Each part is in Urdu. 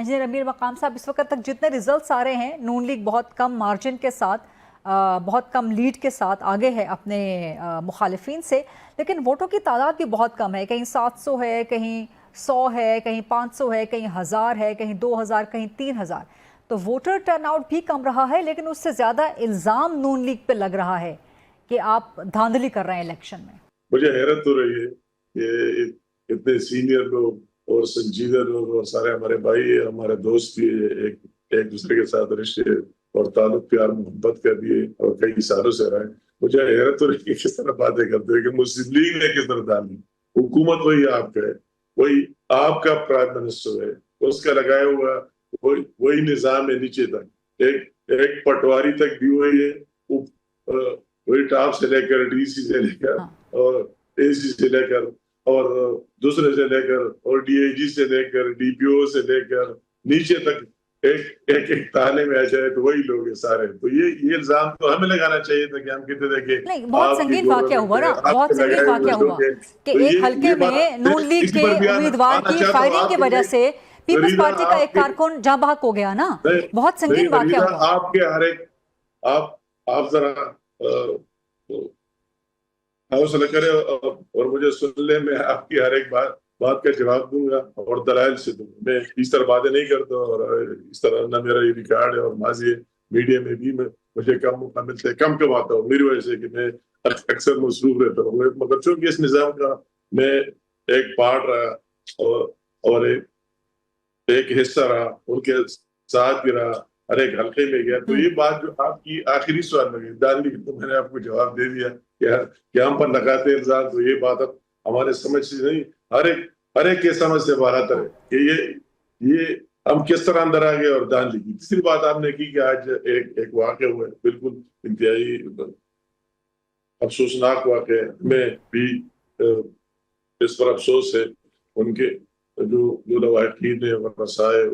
انجینئر امیر مقام صاحب، اس وقت تک جتنے ریزلٹس آ رہے ہیں نون لیگ بہت کم مارجن کے ساتھ، بہت کم لیڈ کے ساتھ آگے ہے اپنے مخالفین سے، لیکن ووٹوں کی تعداد بھی بہت کم ہے، کہیں 700 ہے، کہیں 100 ہے، کہیں 500 ہے، کہیں 1000 ہے، کہیں 2000، کہیں 3000. تو ووٹر ٹرن آؤٹ بھی کم رہا ہے، لیکن اس سے زیادہ الزام نون لیگ پہ لگ رہا ہے کہ آپ دھاندلی کر رہے ہیں الیکشن میں. مجھے حیرت ہو رہی ہے کہ اتنے سینئر لوگ اور سنجیدہ لوگ اور سارے ہمارے بھائی ہمارے دوست بھی ایک دوسرے کے ساتھ رشتے اور تعلق پیار محبت کر دیے اور کئی سالوں سے رہے. مجھے حیرت ہو رہی ہے کہ کس طرح باتیں کرتے ہیں کہ مسلم لیگ نے کس طرح ڈالی. حکومت وہی آپ کا ہے، وہی آپ کا پرائم منسٹر ہے، اس کا لگایا ہوا وہی نظام ہے نیچے تک، ایک پٹواری تک بھی وہی ہے، وہی ٹاپ سے لے کر ڈی سی سے لے کر اور اے سی سے لے کر اور دوسرے سے لے کر اور ڈی آئی جی سے لے کر ڈی پی او سے لے کر نیچے تک ایک تانے میں آ جائے تو وہی لوگ ہیں سارے. تو یہ الزام تو ہمیں لگانا چاہیے تھا کہ ہم کہتے تھے کہ نہیں، بہت سنگین واقعہ ہوا نا، بہت سنگین واقعہ ہوا کہ ایک حلقے میں نون لیگ کے امیدوار کی فائرنگ کی وجہ سے پیپلز پارٹی کا ایک کارکن جاں بحق ہو گیا نا، بہت سنگین واقعہ ہوا. آپ کے ہر ایک آپ ذرا حوصلہ کرے اور مجھے سن لیں، میں آپ کی ہر ایک بات کا جواب دوں گا اور دلائل سے دوں گا. میں اس طرح باتیں نہیں کرتا اور اس طرح نہ میرا یہ ریکارڈ ہے اور ماضی میڈیا میں بھی مجھے کم موقع ملتا ہے، کم آتا ہوں میری وجہ سے کہ میں اکثر مصروف رہتا ہوں. مگر چونکہ اس نظام کا میں ایک پارٹ رہا اور ایک حصہ رہا، ان کے ساتھ بھی رہا، ہر ایک حلقے میں گیا، تو یہ بات جو آپ کی آخری سوال میں گئی دانوی تو میں نے آپ کو جواب دے دیا کہ ہم پر لگاتے الزام. تو یہ بات اب ہمارے سمجھ سے نہیں، ہر ایک کے سمجھ سے باہر ہے کہ یہ ہم کس طرح اندر آ گئے اور دانوی کی. تیسری بات آپ نے کی کہ آج ایک واقعہ ہوا ہے، بالکل انتہائی افسوسناک واقعہ ہے. میں بھی اس پر افسوس ہے ان کے جو لواحقین ہیں ورثائے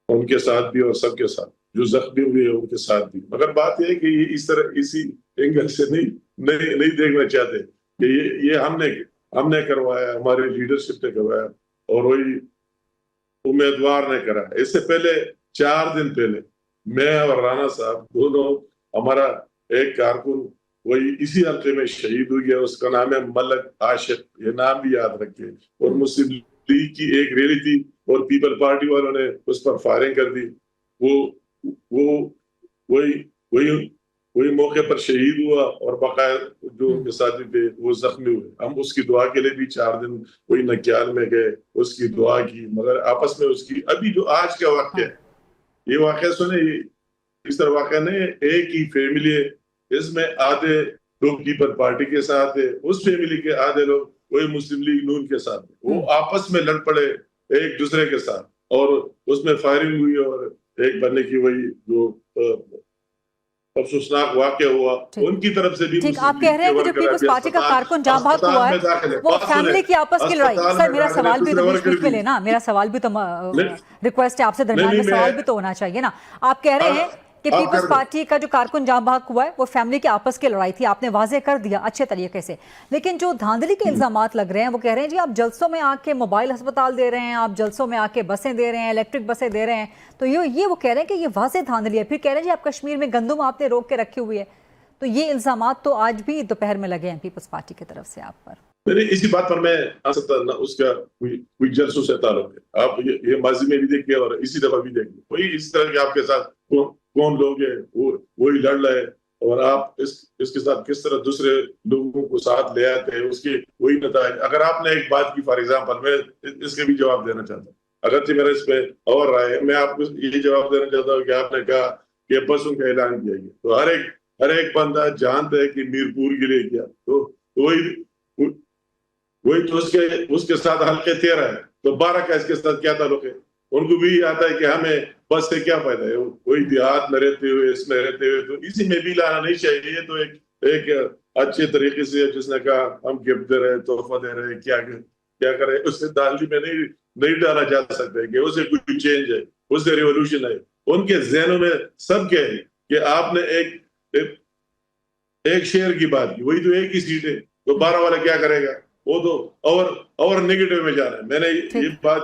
ان کے ساتھ بھی اور سب کے ساتھ جو زخمی ہوئے ہیں ان کے ساتھ بھی. مگر بات یہ ہے کہ یہ اس طرح اسی اینگل سے نہیں دیکھنا چاہتے کہ یہ ہم نے کروایا، ہمارے لیڈرشپ نے کروایا اور وہی امیدوار نے کرا. اس سے پہلے 4 دن پہلے میں اور رانا صاحب دونوں، ہمارا ایک کارکن وہی اسی حلقے میں شہید ہو گیا، اس کا نام ہے ملک عاشق، یہ نام بھی یاد رکھے. اور مسلم لیگ کی ایک ریلی تھی اور پیپل پارٹی والوں نے اس پر فائرنگ کر دی. وہی موقع پر شہید ہوا اور باقاعدہ جو ان کے ساتھی تھے وہ زخمی ہوئے. ہم اس کی دعا کے لیے بھی 4 دن وہی نکیال میں گئے، اس کی دعا کی، مگر آپس میں اس کی ابھی جو آج کا واقعہ ہے، یہ واقعہ سنیں، اس طرح واقعہ نہیں، ایک ہی فیملی ہے، اس میں آدھے لوگ پیپل پارٹی کے ساتھ ہے، اس فیملی کے آدھے لوگ وہی مسلم لیگ نون کے ساتھ، وہ آپس میں لڑ پڑے ایک دوسرے کے ساتھ اور اس میں فائرنگ ہوئی اور ایک بننے کی وہی جو افسوسناک واقعہ ہوا ان کی طرف سے بھی. ٹھیک، آپ کہہ رہے ہیں کہ جو پیپلز پارٹی کا کارکن جاں بحق ہوا ہے وہ فیملی کی آپس کی لڑائی. سر میرا سوال بھی تو بیچ میں لینا، میرا سوال بھی تو ریکویسٹ ہے آپ سے، درمیان میں سوال بھی تو ہونا چاہیے نا. آپ کہہ رہے ہیں کہ پیپلز پارٹی کا جو کارکن جاں بحق ہوا ہے وہ فیملی کے آپس کی لڑائی تھی، آپ نے واضح کر دیا اچھے طریقے سے. لیکن جو دھاندلی کے الزامات لگ رہے ہیں وہ کہہ رہے ہیں جی آپ جلسوں میں آ کے موبائل ہسپتال دے رہے ہیں، آپ جلسوں میں آ کے بسیں دے رہے ہیں، الیکٹرک بسیں دے رہے ہیں. تو یہ وہ کہہ رہے ہیں کہ یہ واضح دھاندلی ہے. پھر کہہ رہے ہیں جی آپ کشمیر میں گندم آپ نے روک کے رکھی ہوئی ہے. تو یہ الزامات تو آج بھی دوپہر میں لگے ہیں پیپلز پارٹی کی طرف سے آپ پر. اسی بات پر میں اس کا کوئی جلسوں سے تعلق ہے. آپ یہ ماضی میں بھی دیکھیے اور اسی دفعہ بھی دیکھیے، وہی اس طرح کے آپ کے ساتھ کون لوگ ہیں وہی لڑ رہے اور آپ اس کے ساتھ کس طرح دوسرے لوگوں کو ساتھ لے آتے ہیں، اس کے وہی نتائج. اگر آپ نے ایک بات کی فار ایگزامپل، میں اس کے بھی جواب دینا چاہتا ہوں، اگرچہ میرا اس پہ اور رائے ہے، میں آپ کو یہ جواب دینا چاہتا ہوں کہ آپ نے کہا کہ بسوں کا اعلان کیا گیا، تو ہر ایک بندہ جانتا ہے کہ میرپور کے لیے کیا، تو وہی تو اس کے ساتھ حلقے 13 ہے، تو 12 کا اس کے ساتھ کیا تعلق ہے؟ ان کو بھی آتا ہے کہ ہمیں بس سے کیا فائدہ ہے، وہی دیہات میں رہتے ہوئے اس میں رہتے ہوئے، تو اسی میں بھی لانا نہیں چاہیے. یہ تو ایک اچھے طریقے سے جس نے کہا ہم گفٹ دے رہے، تحفہ دے رہے، کیا کرے، اس سے دانلی میں نہیں ڈالا جا سکتا ہے کہ اسے کوئی چینج ہے، اس سے ریولوشن ہے. ان کے ذہنوں میں سب کیا ہے کہ آپ نے ایک شہر کی بات کی، وہی تو ایک ہی سیٹ ہے، تو 12 والا کیا کرے گا، وہ تو اور نیگیٹو میں جا رہا ہے. میں نے یہ بات